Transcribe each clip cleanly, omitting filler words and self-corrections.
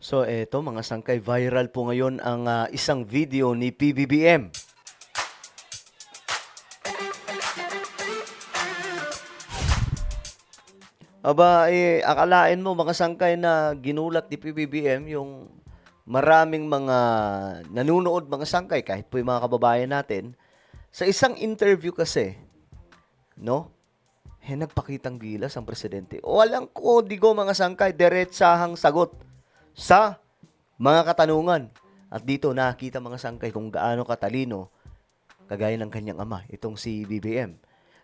So eto mga sangkay, viral po ngayon ang isang video ni PBBM. Aba, akalain mo mga sangkay na ginulat ni PBBM yung maraming mga nanunood mga sangkay, kahit po yung mga kababayan natin, sa isang interview kasi, no? Nagpakitang gilas ang presidente. O walang kodigo mga sangkay, diretsahang sagot sa mga katanungan. At dito nakita mga sangkay kung gaano katalino, kagaya ng kanyang ama, itong si BBM.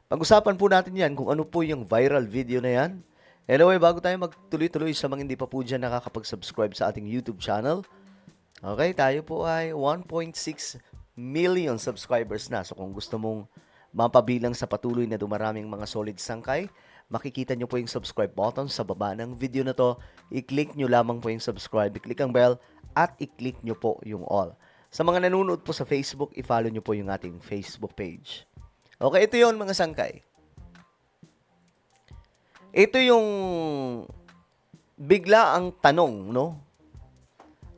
Pag-usapan po natin yan kung ano po yung viral video na yan. Anyway, bago tayo magtuloy-tuloy sa mga hindi pa po dyan nakakapag-subscribe sa ating YouTube channel, okay, tayo po ay 1.6 million subscribers na. So kung gusto mong mapabilang sa patuloy na dumaraming mga solid sangkay, makikita nyo po yung subscribe button sa baba ng video na to. I-click nyo lamang po yung subscribe, i-click ang bell, at i-click nyo po yung all. Sa mga nanonood po sa Facebook, i-follow nyo po yung ating Facebook page. Okay, ito yon mga sangkay. Ito yung bigla ang tanong, no?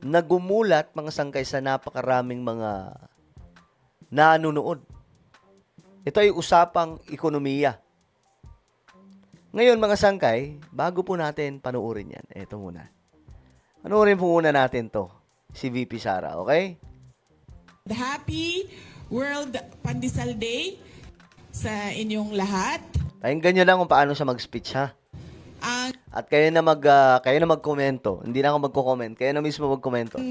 Nagumulat mga sangkay sa napakaraming mga nanonood. Ito ay usapang ekonomiya. Ngayon mga sangkay, bago po natin panuorin yan, ito muna. Panuorin po muna natin to, si VP Sara, okay? Happy World Pandesal Day sa inyong lahat. Pakinggan nyo lang kung paano siya mag-speech, ha? Ang At kayo na magkomento. Hindi na ako magko-comment. Kayo na mismo magkomento.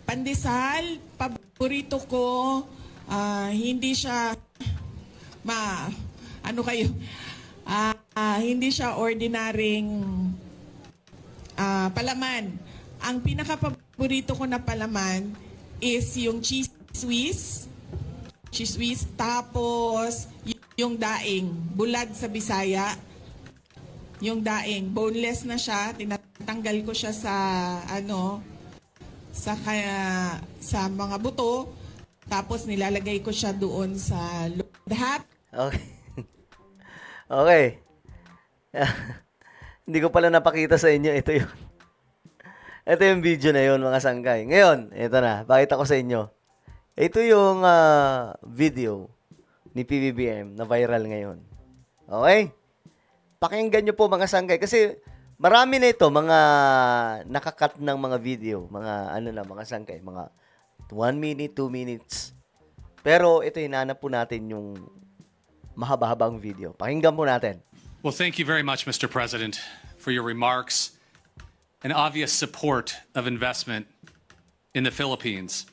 pandesal, paborito ko, hindi siya hindi siya ordinaryong palaman. Ang pinaka-paborito ko na palaman is yung cheese Swiss. Cheese Swiss. Tapos, yung daing. Bulad sa Bisaya. Yung daing. Boneless na siya. Tinatanggal ko siya sa mga buto. Tapos, nilalagay ko siya doon sa loob. Okay. Okay. Hindi ko pala napakita sa inyo. Ito yun. Ito yung video na yun, mga sangkay. Ngayon, ito na. Pakita ko sa inyo. Ito yung video ni PBBM na viral ngayon. Okay? Pakinggan nyo po mga sangkay. Kasi marami na ito, mga nakakat ng mga video. Mga sangkay. Mga 1 minute, 2 minutes. Pero ito, hinanap po natin yung mahaba-habang video. Pakinggan po natin. Well, thank you very much, Mr. President, for your remarks and obvious support of investment in the Philippines.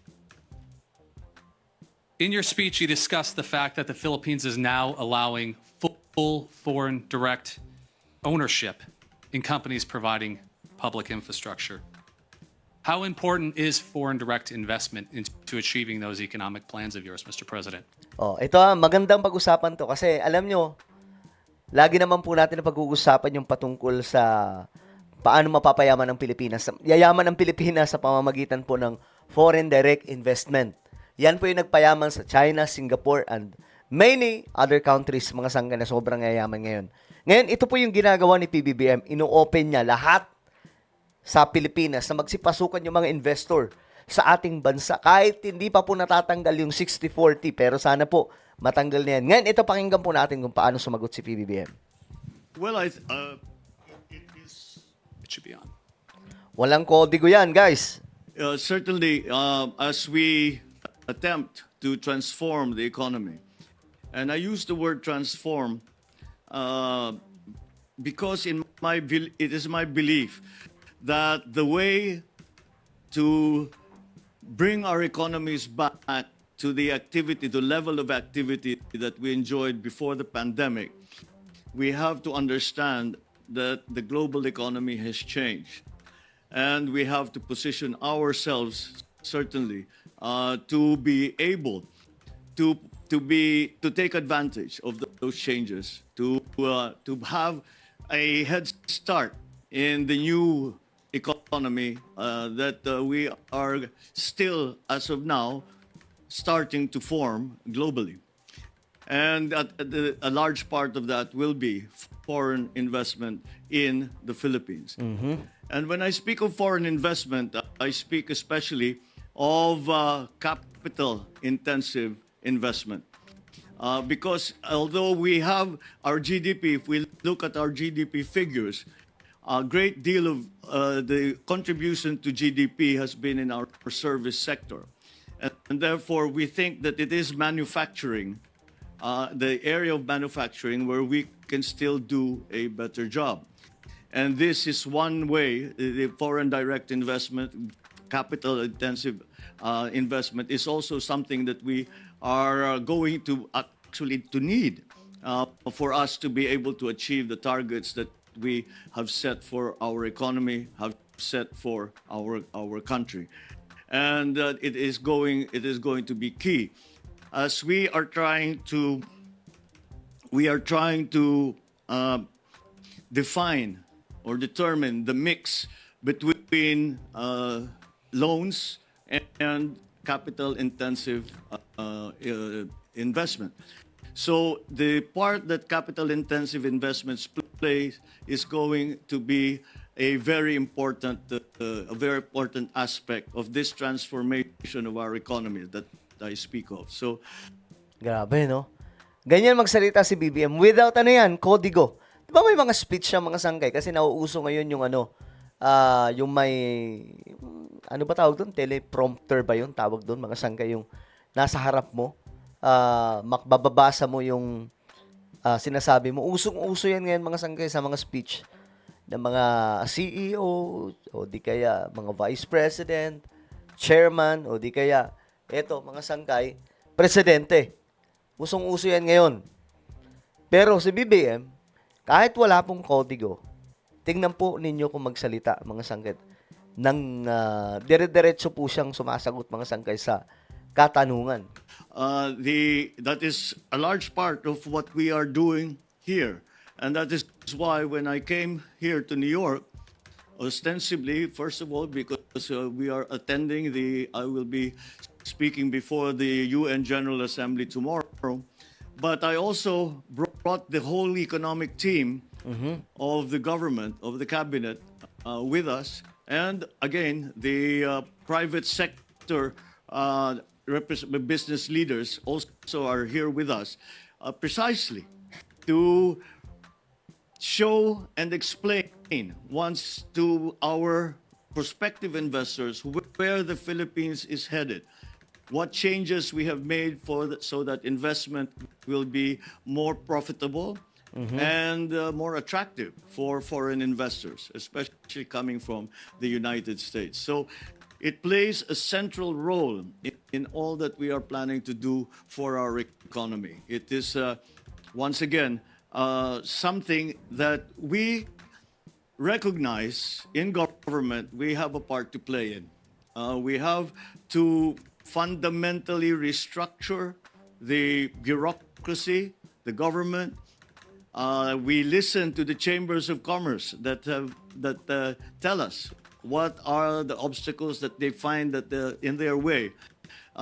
In your speech, you discussed the fact that the Philippines is now allowing full foreign direct ownership in companies providing public infrastructure. How important is foreign direct investment into achieving those economic plans of yours, Mr. President? Ito magandang pag-usapan to kasi alam nyo, lagi naman po natin na pag-uusapan yung patungkol sa paano mapapayaman ang Pilipinas. Yayaman ang Pilipinas sa pamamagitan po ng foreign direct investment. Yan po yung nagpayaman sa China, Singapore, and many other countries, mga sangka na sobrang yayaman ngayon. Ngayon, ito po yung ginagawa ni PBBM. Ino-open niya lahat sa Pilipinas na magsipasukan yung mga investor sa ating bansa. Kahit hindi pa po natatanggal yung 60-40, pero sana po matanggal na yan. Ngayon, ito pakinggan po natin kung paano sumagot si PBBM. Well, It should be on. Walang kodigo yan, guys. certainly, as we attempt to transform the economy, and I use the word transform because it is my belief that the way to bring our economies back to the level of activity that we enjoyed before the pandemic, we have to understand that the global economy has changed. And we have to position ourselves, certainly, to be able to take advantage of those changes, to have a head start in the new economy that we are still, as of now, starting to form globally. And a large part of that will be foreign investment in the Philippines. And when I speak of foreign investment, I speak especially of capital-intensive investment. Because although we have our GDP, if we look at our GDP figures, a great deal of the contribution to GDP has been in our service sector. And therefore, we think that it is manufacturing, the area of manufacturing where we can still do a better job. And this is one way, the foreign direct investment, capital-intensive investment is also something that we are going to actually to need for us to be able to achieve the targets that we have set for our economy, have set for our country. And it is going to be key as we are trying to define or determine the mix between loans and capital-intensive investment. So the part that capital-intensive investments play is going to be a very important aspect of this transformation of our economy that I speak of. So Grabe, no? Ganyan magsalita si BBM without ano yan, kodigo. Di ba may mga speech siya, mga sangkay? Kasi nauuso ngayon yung ano, yung may, ano ba tawag doon? Teleprompter ba yun? Tawag doon, mga sangkay, yung nasa harap mo. Makbababasa mo yung sinasabi mo. Usong-uso yan ngayon, mga sangkay, sa mga speech ng mga CEO, o di kaya mga vice president, chairman, o di kaya, eto, mga sangkay, presidente. Usong-uso yan ngayon. Pero si BBM, kahit wala pong kodigo, tingnan po ninyo kung magsalita, mga sangkit, nang dire-diretso po siyang sumasagot, mga sangkay, sa katanungan. that is a large part of what we are doing here. And that is why when I came here to New York, ostensibly, first of all, because we are attending I will be speaking before the UN General Assembly tomorrow, but I also brought the whole economic team of the government, of the cabinet, with us. And again, the private sector business leaders also are here with us, precisely to show and explain once to our prospective investors where the Philippines is headed, what changes we have made so that investment will be more profitable and more attractive for foreign investors, especially coming from the United States. So it plays a central role in all that we are planning to do for our economy. It is, once again, something that we recognize in government we have a part to play in. We have to fundamentally restructure the bureaucracy, the government. We listen to the chambers of commerce that tell us what are the obstacles that they find that in their way,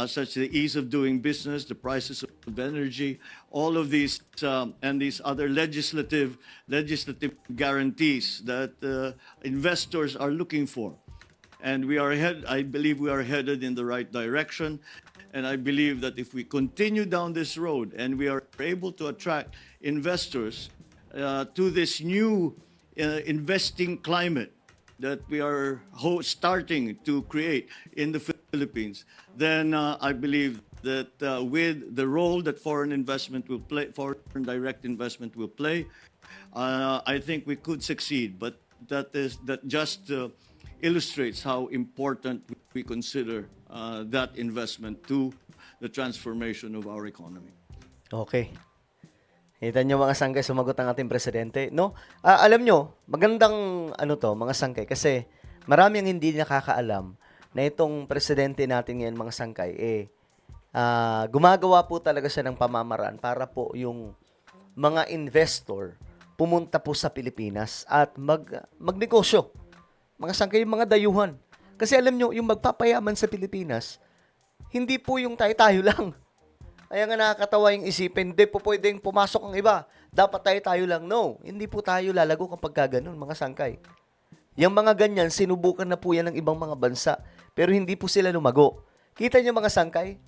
such as the ease of doing business, the prices of energy, all of these and these other legislative guarantees that investors are looking for. And I believe we are headed in the right direction. And I believe that if we continue down this road and we are able to attract investors to this new investing climate that we are starting to create in the Philippines, then I believe that with the role that foreign direct investment will play, I think we could succeed. But that just illustrates how important we consider that investment to the transformation of our economy. Okay. Kita nyo, mga sangkay, sumagot ang ating presidente. No? Alam nyo, magandang mga sangkay, kasi marami ang hindi nakakaalam na itong presidente natin ngayon, mga sangkay, gumagawa po talaga siya ng pamamaraan para po yung mga investor pumunta po sa Pilipinas at magnegosyo. Mga sangkay, yung mga dayuhan. Kasi alam nyo, yung magpapayaman sa Pilipinas, hindi po yung tayo-tayo lang. Kaya nga nakakatawa yung isipin, hindi po pwedeng pumasok ang iba. Dapat tayo lang. No, hindi po tayo lalago kapag ganun, mga sangkay. Yung mga ganyan, sinubukan na po yan ng ibang mga bansa. Pero hindi po sila lumago. Kita niyo mga sangkay?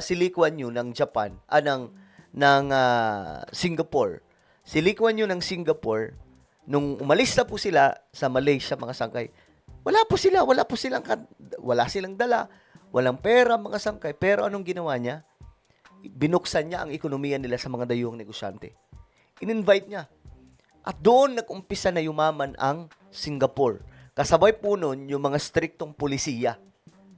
Si Lee Kuan Yew ng Japan, Singapore. Si Lee Kuan Yew ng Singapore, nung umalis na po sila sa Malaysia, mga sangkay, wala silang dala, walang pera, mga sangkay. Pero anong ginawa niya? Binuksan niya ang ekonomiya nila sa mga dayuhang negosyante. In-invite niya. At doon nag-umpisa na yumaman ang Singapore. Kasabay po nun yung mga striktong pulisiya.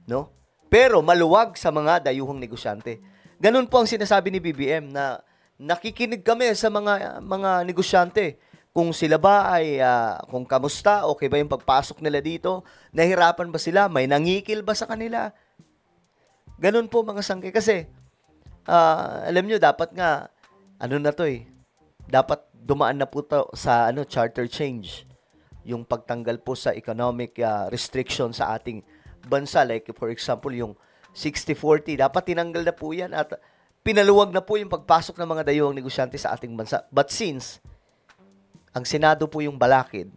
No? Pero maluwag sa mga dayuhang negosyante. Ganun po ang sinasabi ni BBM na nakikinig kami sa mga negosyante. Kung sila ba ay, kung kamusta, okay ba yung pagpasok nila dito? Nahirapan ba sila? May nangikil ba sa kanila? Ganun po mga sangkay. Kasi, alam nyo, dapat nga, dapat dumaan na po to sa charter change. Yung pagtanggal po sa economic restriction sa ating bansa. Like, for example, yung 60-40, dapat tinanggal na po yan at pinaluwag na po yung pagpasok ng mga dayuhang negosyante sa ating bansa. But since, ang Senado po yung balakid,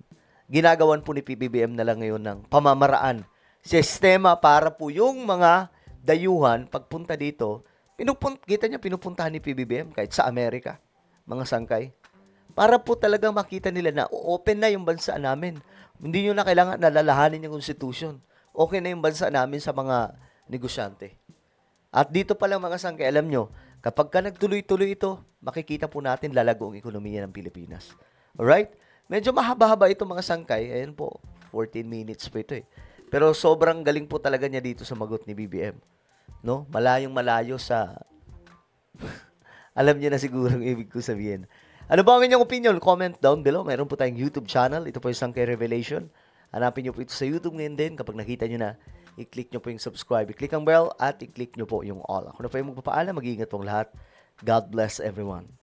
ginagawan po ni PBBM na lang ngayon ng pamamaraan, sistema para po yung mga dayuhan, pagpunta dito, pinupuntahan ni PBBM kahit sa Amerika, mga sangkay. Para po talagang makita nila na open na yung bansa namin. Hindi nyo na kailangan nalalahanin yung constitution. Okay na yung bansa namin sa mga negosyante. At dito pa lang mga sangkay, alam nyo, kapag ka nagtuloy-tuloy ito, makikita po natin lalago ang ekonomiya ng Pilipinas. Alright? Medyo mahaba-haba ito mga sangkay. Ayan po, 14 minutes po ito eh. Pero sobrang galing po talaga niya dito sa magot ni BBM. No? Malayong malayo sa... Alam niyo na siguro ang ibig ko sabihin. Ano ba ang inyong opinion? Comment down below. Mayroon po tayong YouTube channel. Ito po yung Sangkay Revelation. Hanapin niyo po ito sa YouTube ngayon din. Kapag nakita niyo na, i-click niyo po yung subscribe. I-click ang bell at i-click niyo po yung all. Ako na po yung magpapaalam. Mag-iingat pong lahat. God bless everyone.